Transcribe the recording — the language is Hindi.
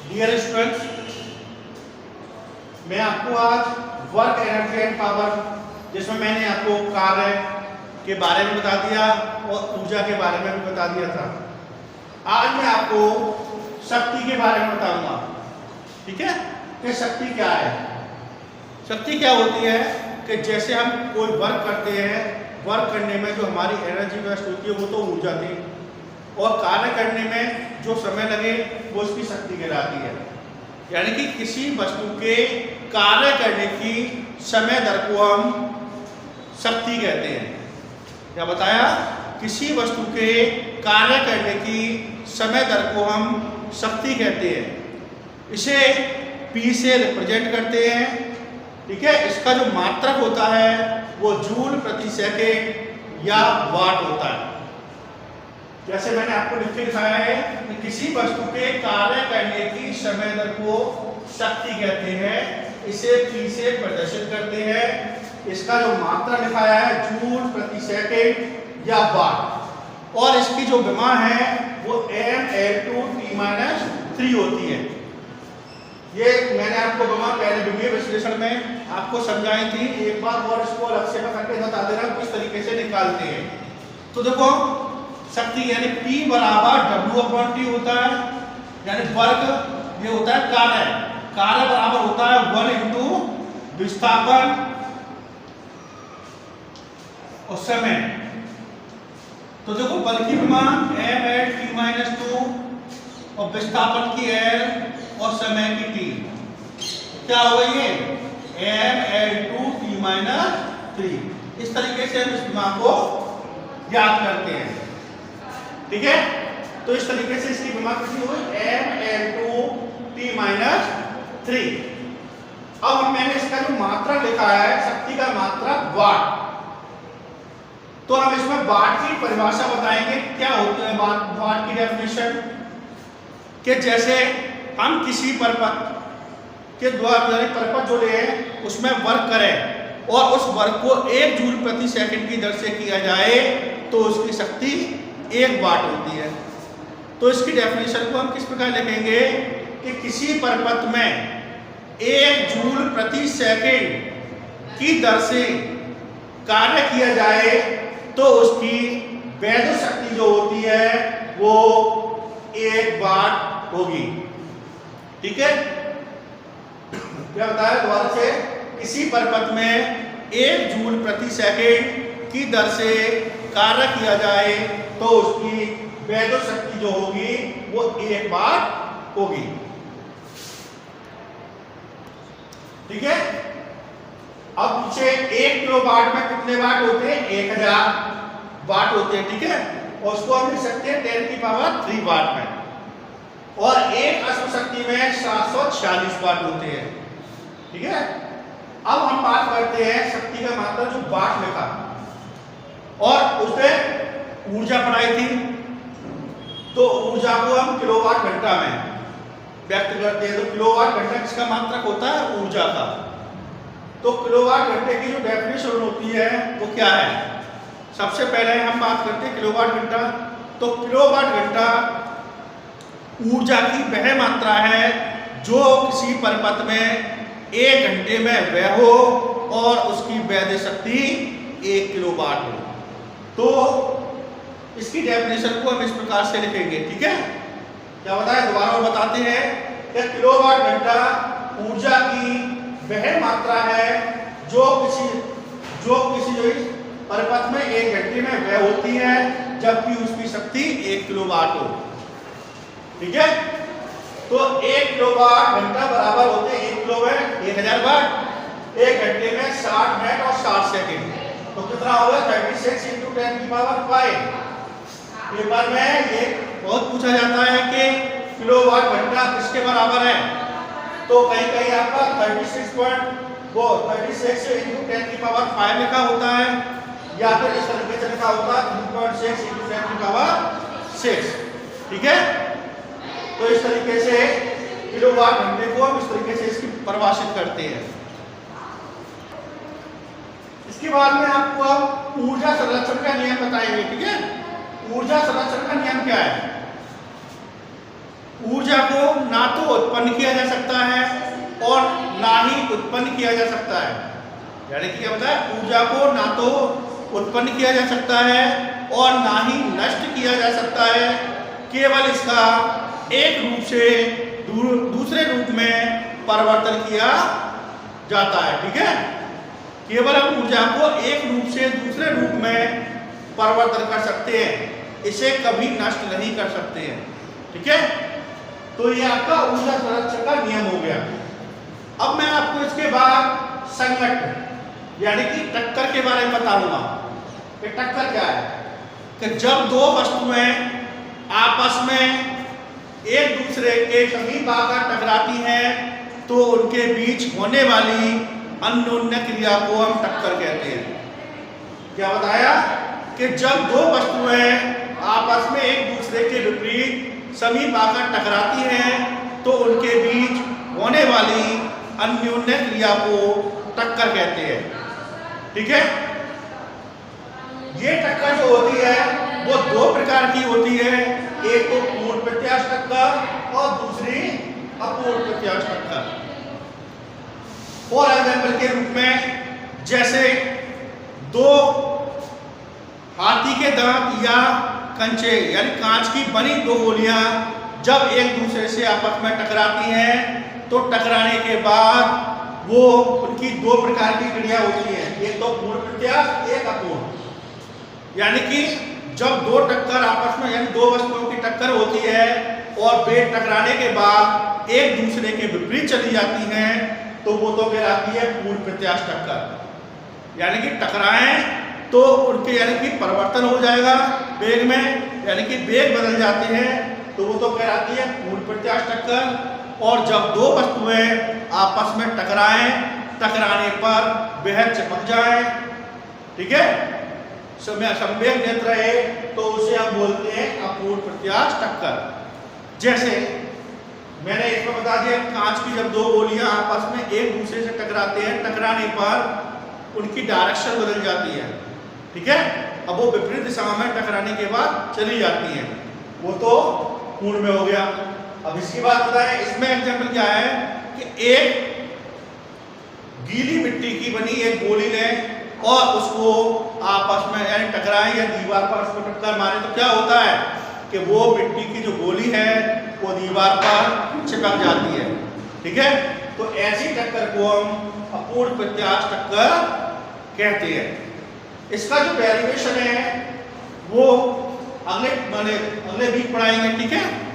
डियर स्टूडेंट्स, मैं आपको आज वर्क एनर्जी एंड पावर, जिसमें मैंने आपको कार्य के बारे में बता दिया और ऊर्जा के बारे में भी बता दिया था। आज मैं आपको शक्ति के बारे में बताऊंगा। ठीक है, कि शक्ति क्या है। शक्ति क्या होती है कि जैसे हम कोई वर्क करते हैं, वर्क करने में जो हमारी एनर्जी वेस्ट होती है वो तो ऊर्जा थी, और कार्य करने में जो समय लगे वो उसकी शक्ति कहलाती है। यानी कि किसी वस्तु के कार्य करने की समय दर को हम शक्ति कहते हैं। क्या बताया? किसी वस्तु के कार्य करने की समय दर को हम शक्ति कहते हैं। इसे P से रिप्रेजेंट करते हैं। ठीक है, इसका जो मात्रक होता है वो जूल प्रति सेकेंड या वाट होता है। जैसे मैंने आपको लिख के दिखाया है कि किसी वस्तु के कार्य करने की समय दर को शक्ति कहते हैं। इसे P से प्रदर्शित करते हैं। इसका जो मात्रा लिखाया है जूल प्रति सेकेंड या वाट, और इसकी जो विमा है वो mL/T-3 होती है। ये मैंने आपको विमा पहले विमीय विश्लेषण में आपको समझाई थी। एक बार और इसको अलग से करके बता दे रहा हूं किस तरीके से निकालते हैं। तो देखो, शक्ति यानी P बराबर W/T होता है, यानी वर्क ये होता है कार्य। कार्य बराबर होता है 1 × विस्थापन और समय। तो देखो, बल की विमा mL/T-2 और विस्थापन की L और समय की T, क्या होगा ये mL/T-3। इस तरीके से हम इस विमा को याद करते हैं। ठीक है, तो इस तरीके से इसकी विमा कितनी हुई mL/T-3। अब मैंने इसका जो मात्रा लिखा है, शक्ति का मात्रा वाट, तो हम इसमें वाट की परिभाषा बताएंगे। क्या होती है वाट की डेफिनेशन? कि जैसे हम किसी परपथ के द्वारा परपथ जो ले उसमें वर्क करें और उस वर्क को 1 जूल प्रति सेकंड की दर से किया जाए तो उसकी शक्ति 1 वाट होती है। तो इसकी डेफिनेशन को हम किस प्रकार लिखेंगे कि किसी परपथ में 1 जूल प्रति सेकंड की दर से कार्य किया जाए तो उसकी वैध शक्ति जो होती है वो 1 वाट होगी। ठीक है, क्या बताया दोबारा से? किसी परपथ में 1 जूल प्रति सेकंड की दर से कार्य किया जाए तो उसकी वैध शक्ति जो होगी वो 1 वाट होगी। ठीक है, अब पूछे 1 किलो वाट में कितने वाट होते हैं? 1000 वाट होते हैं। ठीक है, और उसको हम लिख सकते हैं 10⁻³ वाट में, और एक अश्व शक्ति में 746 वाट होते हैं। ठीक है, अब हम बात करते हैं शक्ति का मात्रा जो वाट लिखा, और उसमें ऊर्जा पढ़ाई थी, तो ऊर्जा को हम किलोवाट घंटा में व्यक्त करते हैं। तो किलोवाट घंटा किसका मात्रक होता है? ऊर्जा का। तो किलोवाट घंटे की जो डेफिनेशन होती है वो क्या है? सबसे पहले हम बात करते हैं किलोवाट घंटा। तो किलोवाट घंटा ऊर्जा की वह मात्रा है जो किसी परपथ में 1 घंटे में व्यय हो और उसकी वैध शक्ति 1 किलोवाट हो। तो इसकी डेफिनेशन को हम इस प्रकार से लिखेंगे। ठीक है, क्या बताया? दोबारा और बताते हैं कि किलोवाट घंटा ऊर्जा की वह मात्रा है जो किसी परपथ में 1 घंटे में व्यय होती है जबकि उसकी शक्ति 1 किलोवाट हो। ठीक है, तो 1 किलोवाट घंटा बराबर होते हैं 1 किलोवाट 1000 वाट। 1 घंटे में 60 मिनट और 60 सेकंड, तो कितना होगा? 36 × 10⁵ पेपर में ये बहुत पूछा जाता है कि किलोवाट घंटा किसके बराबर है। तो कहीं कहीं आपका 36 × 10⁵ लिखा होता है, या फिर इस तरीके से लिखा होता है 3.6 × 10⁶। ठीक है, तो इस तरीके से किलोवाट घंटे को हम इस तरीके से इसकी परिभाषित करते हैं। इसके बाद में आपको अब ऊर्जा संरक्षण का नियम बताएंगे। ठीक है, ऊर्जा संरक्षण का नियम क्या है? ऊर्जा को ना तो उत्पन्न किया जा सकता है और ना ही उत्पन्न किया जा सकता है। यानी कि क्या होता है, ऊर्जा को ना तो उत्पन्न किया जा सकता है और ना ही नष्ट किया जा सकता है। केवल इसका एक रूप से दूसरे रूप में परिवर्तन किया जाता है। ठीक है, केवल हम ऊर्जा को एक रूप से दूसरे रूप में परिवर्तन कर सकते हैं, इसे कभी नष्ट नहीं कर सकते हैं। ठीक है, तो ये आपका ऊर्जा संरक्षण का नियम हो गया। अब मैं आपको इसके बाद संघटन यानी कि टक्कर के बारे में बताऊंगा कि टक्कर क्या है। कि जब दो वस्तुएं आपस में एक दूसरे के समीप आकर टकराती हैं तो उनके बीच होने वाली अन्योन्य क्रिया को हम टक्कर कहते हैं। क्या बताया कि जब दो वस्तुएं आपस में एक दूसरे के विपरीत समीप आकर टकराती हैं तो उनके बीच होने वाली अन्योन्य क्रिया को टक्कर कहते हैं। ठीक है, ये टक्कर जो होती है वो दो प्रकार की होती है, एक तो पूर्ण प्रत्यास्थ टक्कर और दूसरी अपूर्ण प्रत्यास्थ टक्कर। फॉर एग्जाम्पल के रूप में जैसे दो हाथी के दांत या कंचे यानी कांच की बनी दो गोलियां जब एक दूसरे से आपस में टकराती हैं तो टकराने के बाद वो उनकी दो प्रकार की क्रिया होती है, एक तो पूर्ण प्रत्यास्थ एक अपूर्ण। यानी कि जब दो टक्कर आपस में यानी दो वस्तुओं की टक्कर होती है और वे टकराने के बाद एक दूसरे के विपरीत चली जाती हैं तो वो तो कहलाती है पूर्ण प्रत्यास्थ टक्कर। यानी कि टकराएं तो उनके यानी कि परिवर्तन हो जाएगा वेग में, यानी कि वेग बदल जाते हैं तो वो तो कहलाती है पूर्ण प्रत्यास्थ टक्कर। और जब दो वस्तुएं आपस में टकराएं, टकराने पर वह चिपक जाए, ठीक है, संवेग नेत्र रहे तो उसे हम बोलते हैं अपूर्ण प्रत्यास्थ टक्कर। जैसे मैंने इसमें बता दिया, कांच की जब दो गोलियां आपस में एक दूसरे से टकराते हैं, टकराने पर उनकी डायरेक्शन बदल जाती है। ठीक है, अब वो विपरीत दिशा में टकराने के बाद चली जाती हैं, वो तो पूर्ण में हो गया। अब इसकी बात बताएं, इसमें एग्जाम्पल क्या है कि एक गीली मिट्टी की बनी एक गोली लें और उसको आपस में यानी टकराएं या दीवार पर उसको टक्कर मारे तो क्या होता है कि वो मिट्टी की जो गोली है वो दीवार पर चिपक जाती है। ठीक है, तो ऐसी टक्कर को हम अपूर्ण प्रत्यास्थ टक्कर कहते हैं। इसका जो डेरिवेशन है वो अगले वीक पढ़ाएंगे। ठीक है।